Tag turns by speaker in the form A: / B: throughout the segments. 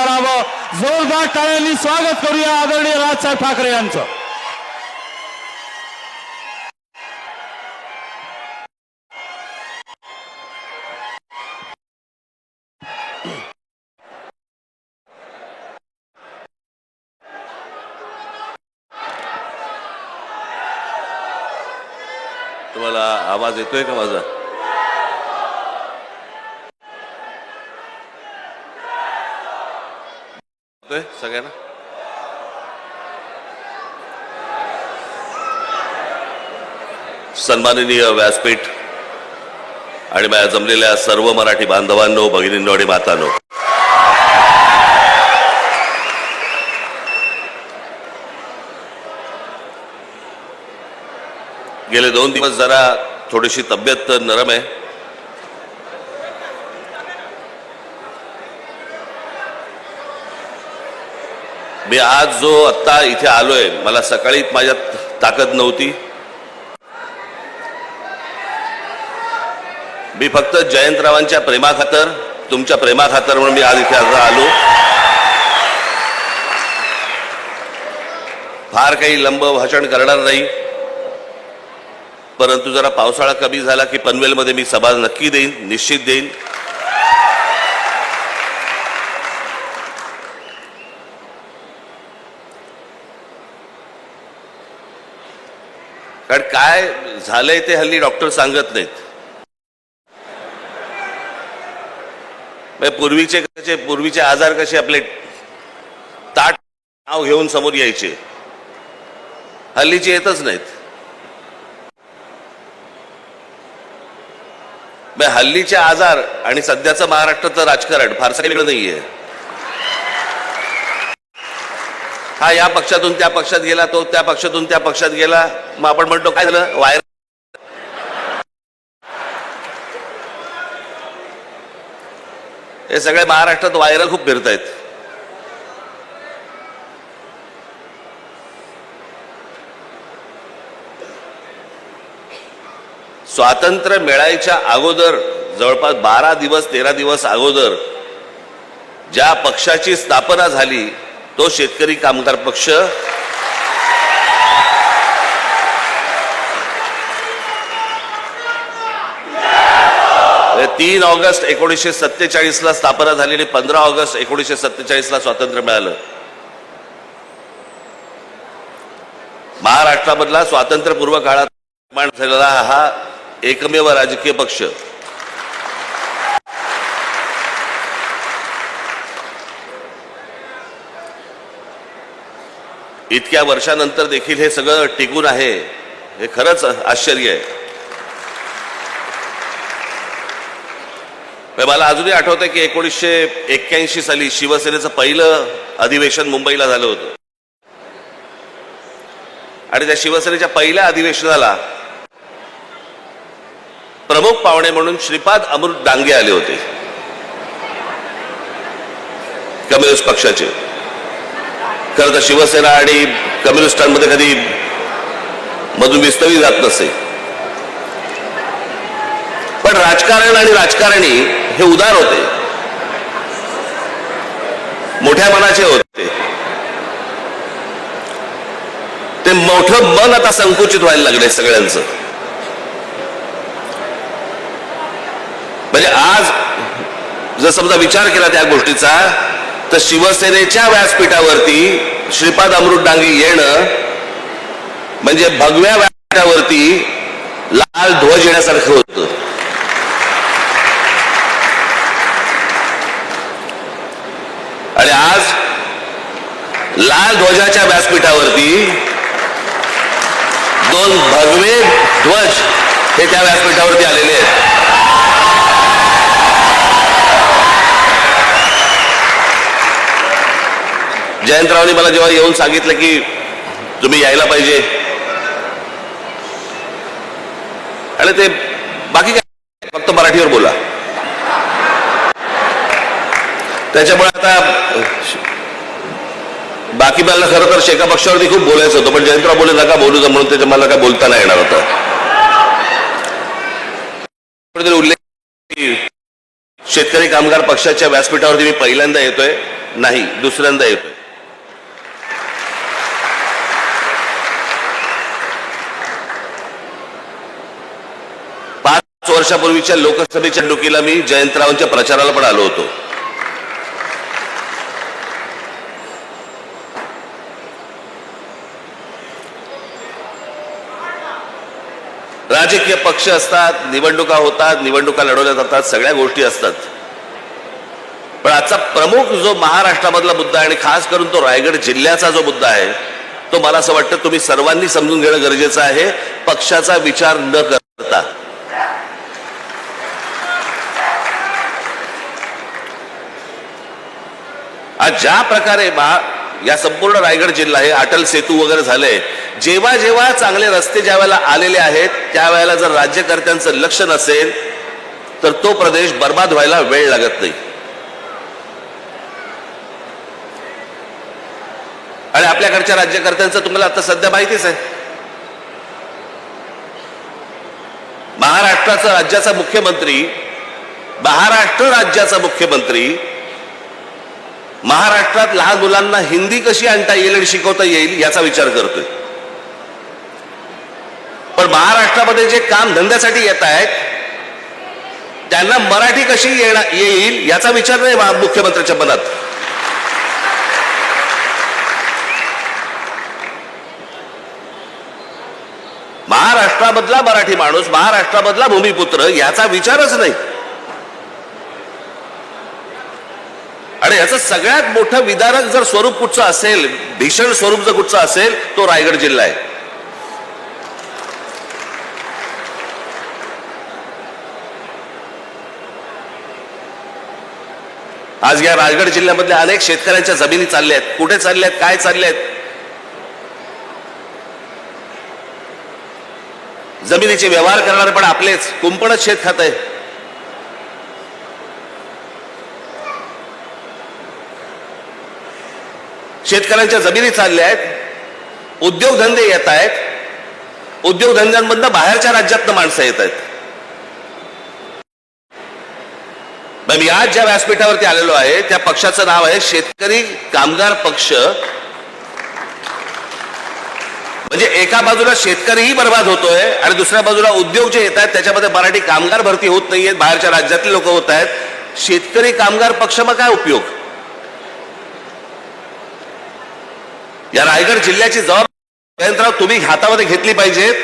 A: करावं. जोरदार टाळ्यांनी स्वागत करूया आदरणीय राजसाहेब ठाकरे यांचं.
B: तुम्हाला आवाज येतोय का माझा? येतोय सगळ्यांना? सन्माननीय व्यासपीठ आणि माझ्या जमलेल्या सर्व मराठी बांधवांनो, भगिनींनो आणि मातांनो, गेले 2 दिवस जरा थोडीशी तब्येत नरम आहे. मी आज जो आत्ता इथे आलोय, मला सकाळी माझ्यात ताकद नव्हती. मी फक्त जयंतरावांच्या प्रेमाखातर, तुमच्या प्रेमाखातर म्हणून मी आज इथे आलो. फार काही लंब भाषण करणार नाही, परंतु जरा पावसाळा कमी झाला की पनवेलमध्ये मी सभा नक्की देईन, निश्चित देईन. कारण काय झालंय ते हल्ली डॉक्टर सांगत नाहीत. पूर्वीचे आजार कसे आपले ताट नाव घेऊन समोर यायचे, हल्लीचे येतच नाहीत. हल्लीचे आजार आणि सध्याचं महाराष्ट्राचं राजकारण फारसं वेगळं नाहीये. हा या पक्षातून त्या पक्षात गेला, तो त्या पक्षातून त्या पक्षात गेला, मग आपण म्हणतो काय झालं, वायर. हे सगळे महाराष्ट्रात वायर खूप फिरतायत. स्वातंत्र्य मिळायच्या अगोदर जवळपास 12 दिवस 13 दिवस अगोदर ज्या पक्षाची स्थापना झाली तो शेतकरी कामगार पक्ष. म्हणजे 3 ऑगस्ट 1947 ला स्थापना झाली आणि 15 ऑगस्ट 1947 ला स्वातंत्र्य मिळालं. महाराष्ट्रामधला स्वातंत्र्यपूर्व काळात निर्माण झालेला हा एकमेव राजकीय पक्ष. इतक्या वर्षानंतर देखील हे सगळं टिकून आहे, हे खरंच आश्चर्य आहे. मला अजूनही आठवतंय की 1981 साली शिवसेनेचं पहिलं अधिवेशन मुंबईला झालं होतं आणि त्या शिवसेनेच्या पहिल्या अधिवेशनाला प्रमुख पाहुणे म्हणून श्रीपाद अमृत डांगे आले होते, कम्युनिस्ट पक्षाचे. खरं तर शिवसेना आणि कम्युनिस्टांमध्ये कधी मधून विस्तवी जात नसे, पण राजकारण आणि राजकारणी हे उदार होते, मोठ्या मनाचे होते. ते मोठं मन आता संकुचित व्हायला लागले सगळ्यांचं. म्हणजे आज जर समजा विचार केला त्या गोष्टीचा, तर शिवसेनेच्या व्यासपीठावरती श्रीपाद अमृत डांगे येणं म्हणजे भगव्या व्यासपीठावरती लाल ध्वज येण्यासारखं होतं. आणि आज लाल ध्वजाच्या व्यासपीठावरती 2 भगवे ध्वज हे त्या व्यासपीठावरती आलेले आहेत. जयंतरावांनी मला जेव्हा येऊन सांगितलं की तुम्ही यायला पाहिजे, आणि ते बाकी काय फक्त मराठीवर बोला, त्याच्यामुळे आता बाकी मला खरं तर शेका पक्षावरती खूप बोलायचं होतं, पण जयंतराव बोलले नका बोलू जा म्हणून त्याच्या मला काय बोलता नाही येणार होतं. उल्लेख शेतकरी कामगार पक्षाच्या व्यासपीठावरती मी पहिल्यांदा येतोय. नाही, दुसऱ्यांदा येतोय. पाच वर्षापूर्वीच्या लोकसभेच्या निवडणुकीला मी जयंतरावांच्या प्रचाराला पण आलो होतो. राजकीय पक्ष असतात, निवडणुका होतात, निवडणुका लढवल्या जातात, सगळ्या गोष्टी असतात. पण आजचा प्रमुख जो महाराष्ट्रामधला मुद्दा आहे आणि खास करून तो रायगड जिल्ह्याचा जो मुद्दा आहे, तो मला असं वाटतं तुम्ही सर्वांनी समजून घेणं गरजेचं आहे, पक्षाचा विचार न करता. आज ज्या प्रकारे या संपूर्ण रायगड जिल्हा हे अटल सेतू वगैरे झाले, जेव्हा जेव्हा चांगले रस्ते ज्या वेळेला आलेले आहेत त्यावेळेला जर राज्यकर्त्यांचं लक्ष नसेल तर तो प्रदेश बर्बाद व्हायला वेळ लागत नाही. आणि आपल्याकडच्या राज्यकर्त्यांचं तुम्हाला आता सध्या माहितीच आहे. महाराष्ट्र राज्याचा मुख्यमंत्री महाराष्ट्रात लहान मुलांना हिंदी कशी आणता येईल आणि शिकवता येईल याचा विचार करतोय. पण महाराष्ट्रामध्ये जे काम धंद्यासाठी येत आहेत त्यांना मराठी कशी येईल याचा विचार नाही मुख्यमंत्र्यांच्या मनात. महाराष्ट्रामधला मराठी माणूस, महाराष्ट्रामधला भूमिपुत्र याचा विचारच नाही. आणि याचं सगळ्यात मोठं विदारक जर स्वरूप कुठचं असेल, भीषण स्वरूप जर कुठचं असेल, तो रायगड जिल्हा आहे. आज या रायगड जिल्ह्यामधल्या अनेक शेतकऱ्यांच्या जमिनी चालल्या आहेत. कुठे चालल्या आहेत, काय चालल्या आहेत? जमिनीचे व्यवहार करणारे पण आपलेच, कुंपणच शेत खात आहे. शेतकऱ्यांच्या जमिनी चालल्या आहेत, उद्योगधंदे येत आहेत, उद्योगधंद्यांमधनं बाहेरच्या राज्यातनं माणसं येत आहेत. मी आज ज्या व्यासपीठावरती आलेलो आहे त्या पक्षाचं नाव आहे शेतकरी कामगार पक्ष. म्हणजे एका बाजूला शेतकरीही बर्बाद होतोय आणि दुसऱ्या बाजूला उद्योग जे येत आहेत त्याच्यामध्ये मराठी कामगार भरती होत नाहीयेत, बाहेरच्या राज्यातले लोक होत आहेत. शेतकरी कामगार पक्ष मग काय उपयोग? या रायगड जिल्ह्याची जबाबदारी जयंतराव तुम्ही हातामध्ये घेतली पाहिजेत.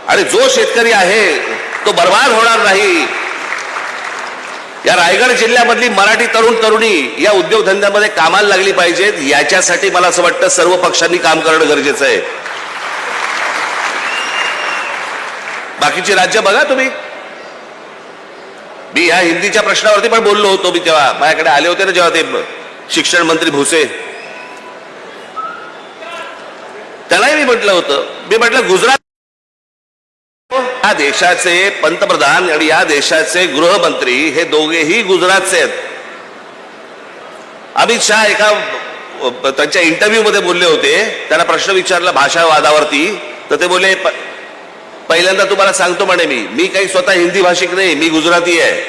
B: आणि जो शेतकरी आहे तो बर्बाद होणार नाही. या रायगड जिल्ह्यामधली मराठी तरुण तरुणी या उद्योगधंद्यामध्ये कामाला लागली पाहिजेत. याच्यासाठी मला असं वाटतं सर्व पक्षांनी काम करणं गरजेचं आहे. बाकीची राज्य बघा तुम्ही. मी या हिंदीच्या प्रश्नावरती पण बोललो होतो. मी तेव्हा माझ्याकडे आले होते ना जेव्हा ते शिक्षण मंत्री भुसे, त्यालाही मी म्हटलं होतं, गुजरात या देशाचे पंतप्रधान आणि या देशाचे गृहमंत्री हे दोघेही गुजरातचे आहेत. अमित शहा एका त्यांच्या इंटरव्ह्यू मध्ये बोलले होते, त्यांना प्रश्न विचारला भाषावादावरती, तर ते बोलले पहिल्यांदा तुम्हाला सांगतो म्हणे मी काही स्वतः हिंदी भाषिक नाही, मी गुजराती आहे.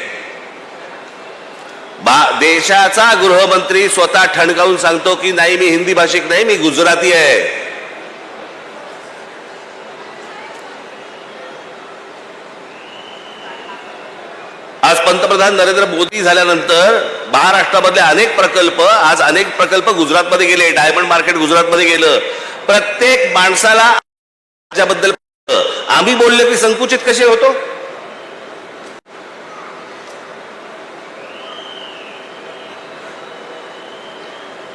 B: देशाचा गृहमंत्री स्वतः ठणकावून सांगतो की नाही मी हिंदी भाषिक नाही, मी गुजराती आहे. आज पंतप्रधान नरेंद्र मोदी झाल्यानंतर महाराष्ट्रामधले अनेक प्रकल्प गुजरातमध्ये गेले. डायमंड मार्केट गुजरातमध्ये गेलं. प्रत्येक माणसाला त्याबद्दल आम्ही बोलले की संकुचित कसे होतो.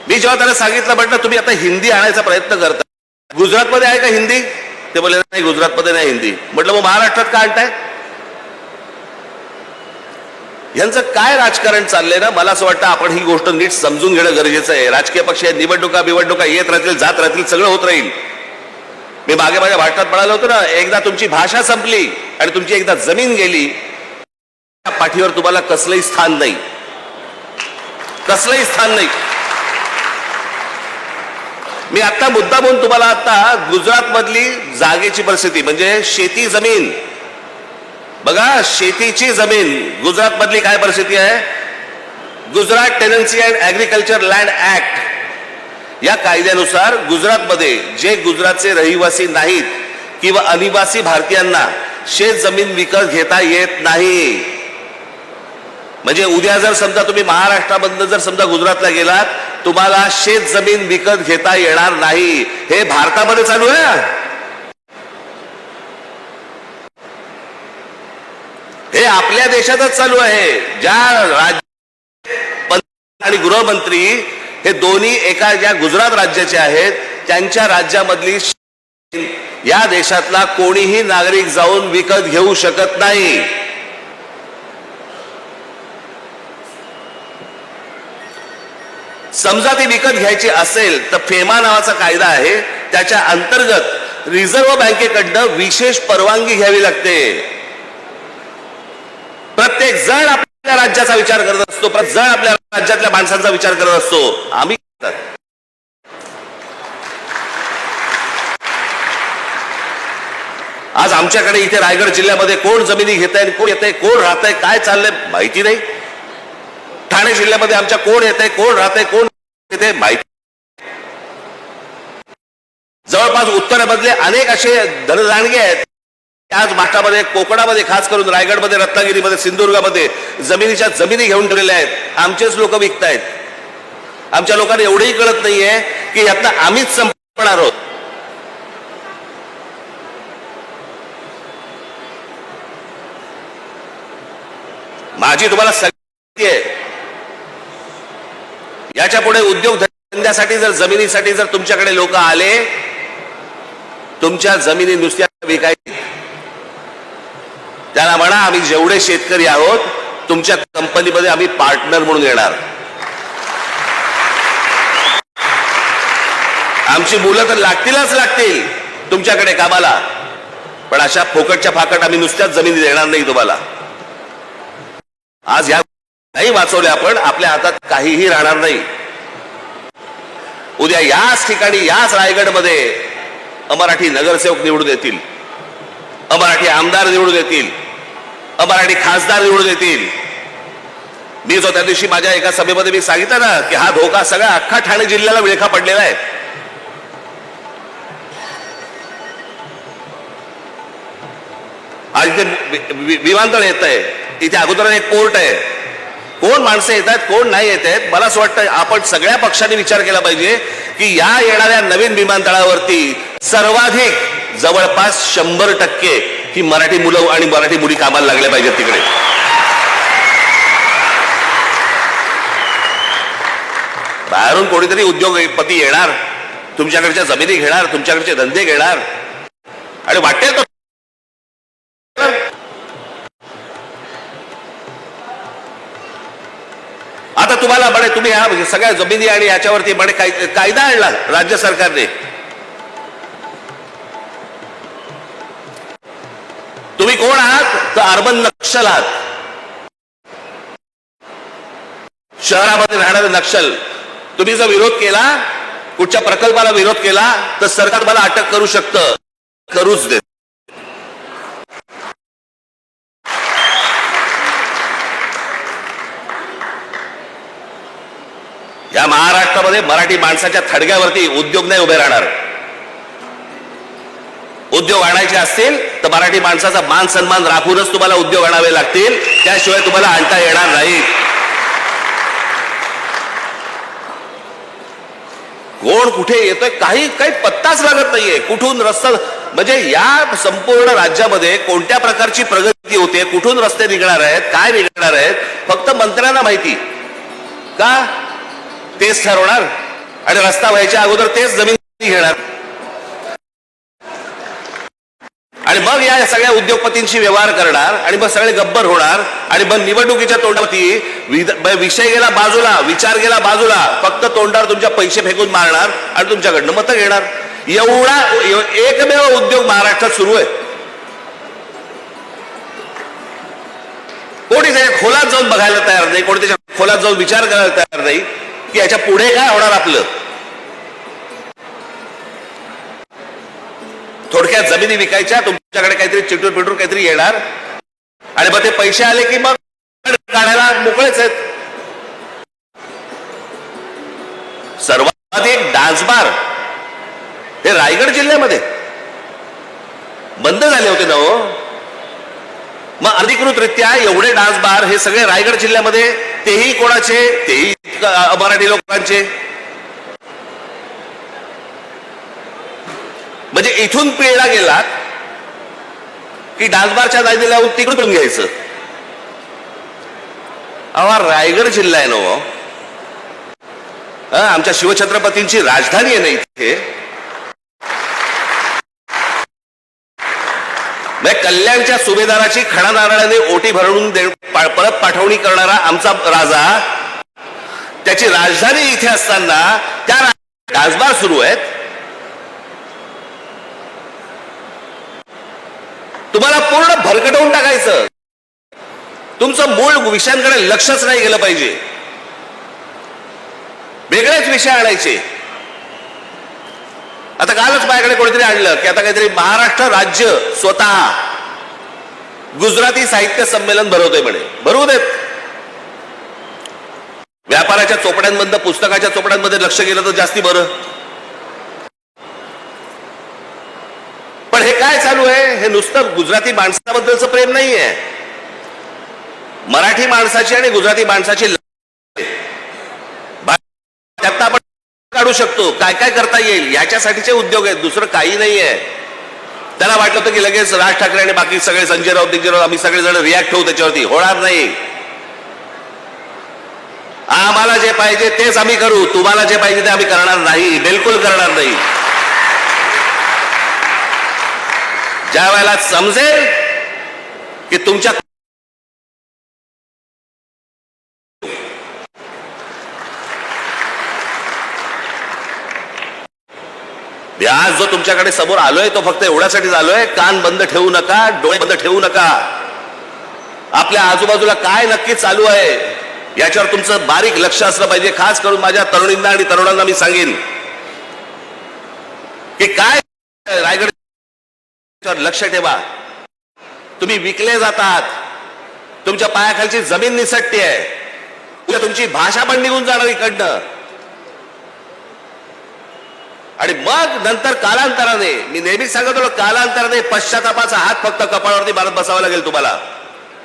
B: मी जेव्हा त्याला सांगितलं म्हटलं तुम्ही आता हिंदी आणायचा प्रयत्न करता, गुजरातमध्ये आहे का हिंदी? ते बोलले नाही गुजरातमध्ये नाही हिंदी. म्हटलं मग महाराष्ट्रात का आणताय? यांचं काय राजकारण चाललंय ना, मला असं वाटतं आपण ही गोष्ट नीट समजून घेणं गरजेचं आहे. राजकीय पक्ष निवडणुका येत राहतील, जात राहतील, सगळं होत राहील. मी मागे माझ्या भाषणात म्हणालो होतो ना, एकदा तुमची भाषा संपली आणि तुमची एकदा जमीन गेली, पाठीवर तुम्हाला कसलंही स्थान नाही. मी आता मुद्दा म्हणून तुम्हाला आता गुजरात मधली जागेची परिस्थिती म्हणजे शेती जमीन बघा, शेतीची जमीन गुजरात मधली काय परिस्थिती आहे. Gujarat tenancy and agriculture land act या कायद्यानुसार गुजरातमध्ये जे गुजरातचे रहिवासी नाहीत किंवा अनिवासी भारतीयांना शेत जमीन विकत घेता येत नाही. म्हणजे उद्या जर समजा तुम्ही महाराष्ट्रामधून जर समजा गुजरातला गेलात, तुम्हाला शेत जमीन विकत घेता येणार नाही. हे भारतामध्ये चालू आहे. हे आपल्या देशातच चालू आहे. ज्या राज्य आणि गृहमंत्री हे दोन्ही एका ज्या गुजरात राज्याचे आहेत, त्यांच्या राज्यामधली या देशातला कोणीही नागरिक जाऊन विकत घेऊ शकत नाही. समजा ती विकत घ्यायची असेल तर फेमा नावाचा कायदा आहे, त्याच्या अंतर्गत रिझर्व्ह बँकेकडनं विशेष परवानगी घ्यावी लागते. प्रत्येक जण आपल्या राज्याचा विचार करत असतो, प्रत्येक जण आपल्या राज्यातल्या माणसांचा विचार करत असतो. आम्ही आज आमच्याकडे इथे रायगड जिल्ह्यामध्ये कोण जमिनी घेत आहे, कोण येत आहे, कोण राहत आहे, काय चाललंय माहिती नाही. ठाणे जिल्ह्यामध्ये आमच्या कोण येत आहे, कोण राहत आहे, कोण येते माहिती. जवळपास उत्तरेमधले अनेक असे धनदांडगे आहेत आज महाराष्ट्रामध्ये, कोकणामध्ये, खास करून रायगडमध्ये, रत्नागिरीमध्ये, सिंधुदुर्गामध्ये जमिनीच्या जमिनी घेऊन ठेवलेल्या आहेत. आमचेच लोक विकतायत. आमच्या लोकांना एवढंही कळत नाहीये की यातनं आम्हीच संपणार आहोत. माझी तुम्हाला सांगते, याच्या पुढे उद्योग धंद्यासाठी जर जमिनीसाठी जर तुमच्याकडे लोक आले, तुमच्या जमिनी नुसत्या विकायच्या, त्याला म्हणा आम्ही जेवढे शेतकरी आहोत तुमच्या कंपनीमध्ये आम्ही पार्टनर म्हणून येणार. आमची मुलं तर लागतीलच लागतील तुमच्याकडे कामाला, पण अशा फोकटच्या फाकट आम्ही नुसत्याच जमिनी देणार नाही तुम्हाला. आज या नाही वाचवले आपण, आपल्या हातात काहीही राहणार नाही. उद्या याच ठिकाणी, याच रायगडमध्ये अमराठी नगरसेवक निवडून येतील, अमराठी आमदार निवडून येतील, अमराठी खासदार निवडून येतील. मी जो त्या दिवशी माझ्या एका सभेमध्ये मी सांगितलं ना की हा धोका सगळा अख्खा ठाणे जिल्ह्याला विळखा पडलेला आहे. आज इथे विमानतळ येत आहे, इथे अगोदर एक पोर्ट आहे. कोण माणसं येत आहेत, कोण नाही येत आहेत. मला असं वाटतं आपण सगळ्या पक्षांनी विचार केला पाहिजे की या येणाऱ्या नवीन विमानतळावरती सर्वाधिक जवळपास 100% ही मराठी मुलं आणि मराठी मुली कामाला लागल्या पाहिजेत तिकडे. बाहेरून कोणीतरी उद्योगपती येणार, तुमच्याकडच्या जमिनी घेणार, तुमच्याकडचे धंदे घेणार आणि वाटेल तर आता तुम्हाला म्हणे तुम्ही ह्या सगळ्या जमिनी आणि याच्यावरती म्हणे कायदा आणला राज्य सरकारने. तुम्ही कोण आहात तर अर्बन नक्षल आहात. शहरामध्ये राहणारे नक्षल. तुम्ही जर विरोध केला, कुठच्या प्रकल्पाला विरोध केला तर सरकार मला अटक करू शकतं, करूच देत. या महाराष्ट्रामध्ये मराठी माणसाच्या थडग्यावरती उद्योग नाही उभे राहणार. उद्योग आणायचे असतील तर मराठी माणसाचा मान सन्मान राखूनच तुम्हाला उद्योग आणावे लागतील, त्याशिवाय तुम्हाला आणता येणार नाही. कोण कुठे येतोय काही पत्ताच लागत नाहीये. कुठून रस्ता, म्हणजे या संपूर्ण राज्यामध्ये कोणत्या प्रकारची प्रगती होते, कुठून रस्ते निघणार आहेत, काय निघणार आहेत, फक्त मंत्र्यांना माहिती. का तेच ठरवणार आणि रस्ता व्हायच्या अगोदर तेच जमीन घेणार आणि मग या सगळ्या उद्योगपतींशी व्यवहार करणार आणि मग सगळे गब्बर होणार आणि मग निवडणुकीच्या तोंडावरती विषय गेला बाजूला, विचार गेला बाजूला, फक्त तोंडावर तुमच्या पैसे फेकून मारणार आणि तुमच्याकडनं मतं घेणार. एवढा एकमेव उद्योग महाराष्ट्रात सुरू आहे. कोणी त्याच्या खोलात जाऊन बघायला तयार नाही, कोणी त्याच्या खोलात जाऊन विचार करायला तयार नाही की याच्या पुढे काय होणार आपलं. थोडक्यात जमिनी विकायच्या, तुमच्याकडे काहीतरी चिटूर पिटूर काहीतरी येणार आणि मग ते पैसे आले की मग काढायला मोकळेच आहेत. सर्वाधिक डान्स बार हे रायगड जिल्ह्यामध्ये बंद झाले होते ना हो. मग अधिकृतरित्या एवढे डान्स बार हे सगळे रायगड जिल्ह्यामध्ये, तेही कोणाचे? तेही मराठी लोकांचे. म्हणजे इथून पिळला गेलात की डान्स बारच्या नादी लावून तिकडून घ्यायचं. अहो रायगड जिल्हा आहे ना हो, आमच्या शिवछत्रपतींची राजधानी आहे ना इथे. कल्याणच्या सुभेदाराची खडा नारळाने ओटी भरून परत पाठवणी करणारा आमचा राजा, त्याची राजधानी इथे असताना त्या डान्सबार सुरू आहेत. तुम्हाला पूर्ण भरकटवून टाकायचं. तुमचं मूळ विषयांकडे लक्षच नाही गेलं पाहिजे. वेगळेच विषय आणायचे. आता कालच माझ्याकडे कोणीतरी आणलं की आता काहीतरी महाराष्ट्र राज्य स्वतः गुजराती साहित्य संमेलन भरवतोय म्हणे. भरवू देत. व्यापाराच्या चोपड्यांमधलं पुस्तकाच्या चोपड्यांमध्ये लक्ष गेलं तर जास्ती बरं. पण हे काय चालू आहे? हे नुसतं गुजराती माणसाबद्दलचं प्रेम नाहीये. मराठी माणसाची आणि गुजराती माणसाची त्यात आपण काढू शकतो. काय काय करता येईल याच्यासाठीचे उद्योग आहेत, दुसरं काही नाहीये. त्याला वाटलं होतं की लगेच राज ठाकरे आणि बाकी सगळे संजय राऊत आम्ही सगळेजण रिॲक्ट होऊ त्याच्यावरती. होणार नाही. आम्हाला जे पाहिजे तेच आम्ही करू. तुम्हाला जे पाहिजे ते आम्ही करणार नाही. बिलकुल करणार नाही. ज्या वेळेला समजेल की तुमच्या आज जो तुमच्याकडे समोर आलोय तो फक्त एवढ्यासाठीच आलोय, कान बंद ठेवू नका, डोळे बंद ठेवू नका. आपल्या आजूबाजूला काय नक्की चालू आहे याच्यावर तुमचं बारीक लक्ष असलं पाहिजे. खास करून माझ्या तरुणींना आणि तरुणांना मी सांगेन की काय रायगड लक्ष ठेवा. तुम्ही विकले जातात. तुमच्या पायाखालची जमीन निसटते आहे. तुमची भाषा पण निघून जाणार इकडनं. आणि मग नंतर कालांतराने, मी नेहमीच सांगत होतो, कालांतराने पश्चातापाचा हात फक्त कपाळावरती मारत बसावा लागेल तुम्हाला.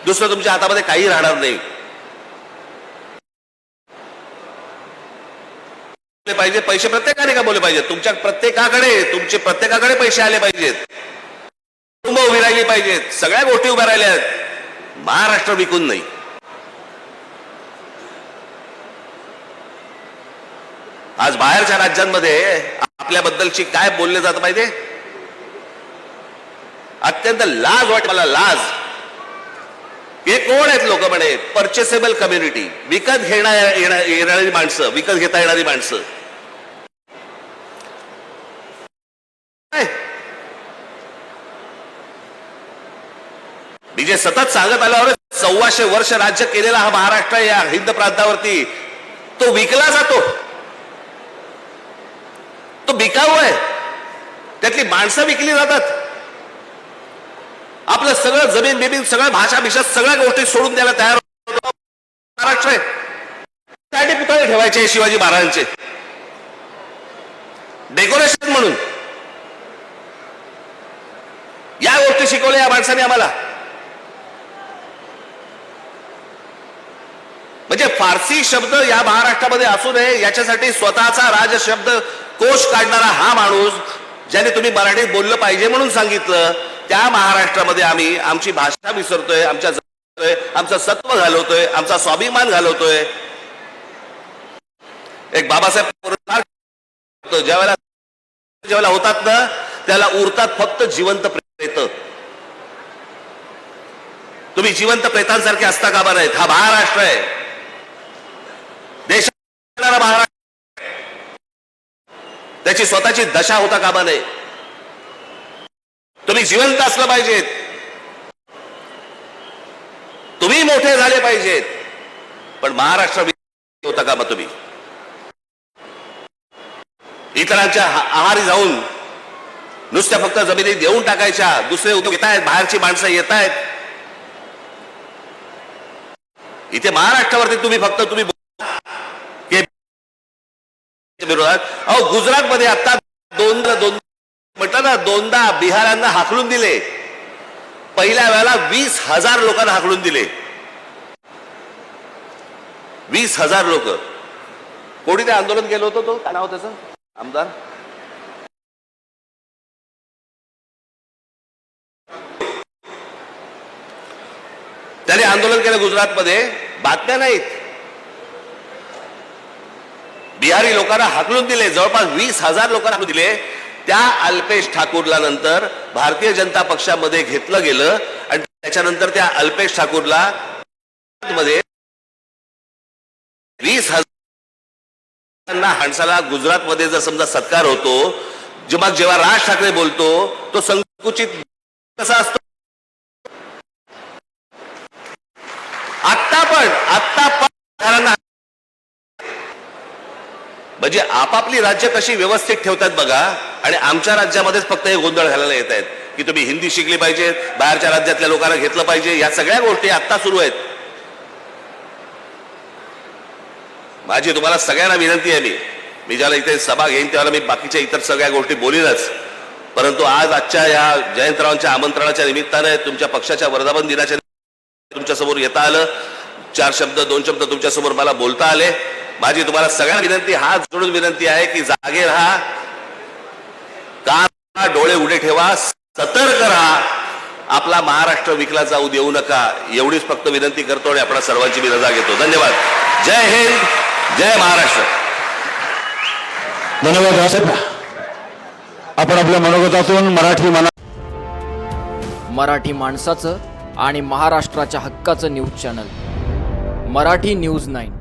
B: दुसरं तुमच्या हातामध्ये काही राहणार नाही. पाहिजे पैसे प्रत्येकाने कमवले पाहिजेत. तुमच्या प्रत्येकाकडे पैसे आले पाहिजेत. कुटुंब उभी राहिली पाहिजेत. सगळ्या गोष्टी उभ्या राहिल्या आहेत. महाराष्ट्र विकून नाही. आज बाहेरच्या राज्यांमध्ये आपल्याबद्दलची काय बोलले जातं माहितीये? अत्यंत लाज वाटते मला. लाज. हे कोण आहेत लोक म्हणे? परचेसेबल कम्युनिटी. विकत येणारी माणसं, विकत घेता येणारी माणसं. मी जे सतत सांगत आल्यावर 1400 वर्ष राज्य केलेला हा महाराष्ट्र या हिंद प्रांतावरती तो विकला जातो. तो बिकाऊ आहे. त्यातली माणसं विकली जातात. आपलं सगळं जमीन बिमीन सगळं भाषा भिषा सगळ्या गोष्टी सोडून द्यायला तयार होतो महाराष्ट्र आहे. त्यासाठी पुतळे ठेवायचे शिवाजी महाराजांचे डेकोरेशन म्हणून. या गोष्टी शिकवल्या या माणसाने आम्हाला. म्हणजे फारसी शब्द या महाराष्ट्रामध्ये असू नये याच्यासाठी स्वतःचा राजशब्द कोश काढणारा हा माणूस, ज्याने तुम्ही मराठीत बोललं पाहिजे म्हणून सांगितलं, त्या महाराष्ट्रामध्ये आम्ही आमची भाषा विसरतोय, आमचं सत्व घालवतोय, आमचा स्वाभिमान घालवतोय. एक बाबासाहेब ज्यावेळेला होतात ना त्याला उरतात फक्त जिवंत प्रेत. तुम्ही जिवंत प्रेतांसारखे असता कामा नाहीत. हा महाराष्ट्र आहे. देशाला महाराष्ट्र, त्याची स्वतःची दशा होता कामा नये. तुम्ही जिवंत असलं पाहिजेत. तुम्ही मोठे झाले पाहिजेत. पण महाराष्ट्र होता कामा तुम्ही. इतरांच्या आहारी जाऊन नुसत्या फक्त जमिनी देऊन टाकायच्या. दुसरे उद्योग येत आहेत, बाहेरची माणसं येत आहेत. इथे महाराष्ट्रावरती तुम्ही विरोधात. अहो गुजरातमध्ये आता म्हटलं ना, दोनदा बिहारांना हाकलून दिले. पहिल्या वेळेला 20,000 लोकांना हाकलून दिले. 20,000 लोक. कोणी ते आंदोलन केलं होतं, तो काय नाव त्याचं आमदार, त्याने आंदोलन केलं गुजरातमध्ये. बातम्या नाहीत. बिहारी लोकांना हाकलून दिले, जवळपास 20,000 लोकांना हाकलून दिले. त्या अल्पेश ठाकूरला नंतर भारतीय जनता पक्षामध्ये घेतलं गेलं आणि त्याच्यानंतर त्या अल्पेश ठाकूरला मध्ये 20,000 माणसाला गुजरातमध्ये जर समजा सत्कार होतो, जेव्हा राज ठाकरे बोलतो तो संकुचित कसा असतो. आता पण म्हणजे आपापली राज्य कशी व्यवस्थित ठेवतात बघा, आणि आमच्या राज्यामध्येच फक्त हे गोंधळ घालायला येत आहेत की तुम्ही हिंदी शिकली पाहिजे, बाहेरच्या राज्यातल्या लोकांना घेतलं पाहिजे. या सगळ्या गोष्टी आता सुरू आहेत. माझी तुम्हाला सगळ्यांना विनंती आहे, मी ज्याला इथे सभा घेईन त्याला मी बाकीच्या इतर सगळ्या गोष्टी बोलीनच, परंतु आजच्या या जयंतरावांच्या आमंत्रणाच्या निमित्ताने तुमच्या पक्षाच्या वर्धापन दिनाच्या तुमच्यासमोर येता आलं. 2 शब्द तुमच्यासमोर मला बोलता आले. माझी तुम्हाला सगळ्यांना विनंती, हात जोडून विनंती आहे की जागे राहा, कान डोळे उडे ठेवा, सतर्क राहा, आपला महाराष्ट्र विकला जाऊ देऊ नका, एवढीच फक्त विनंती करतो आणि आपल्या सर्वांची मी रजा घेतो. धन्यवाद. जय हिंद, जय महाराष्ट्र.
A: धन्यवाद साहेब. आपण आपल्या मनोगतातून
C: मराठी माणसाचं आणि महाराष्ट्राच्या हक्काचं न्यूज चॅनल मराठी न्यूज 9.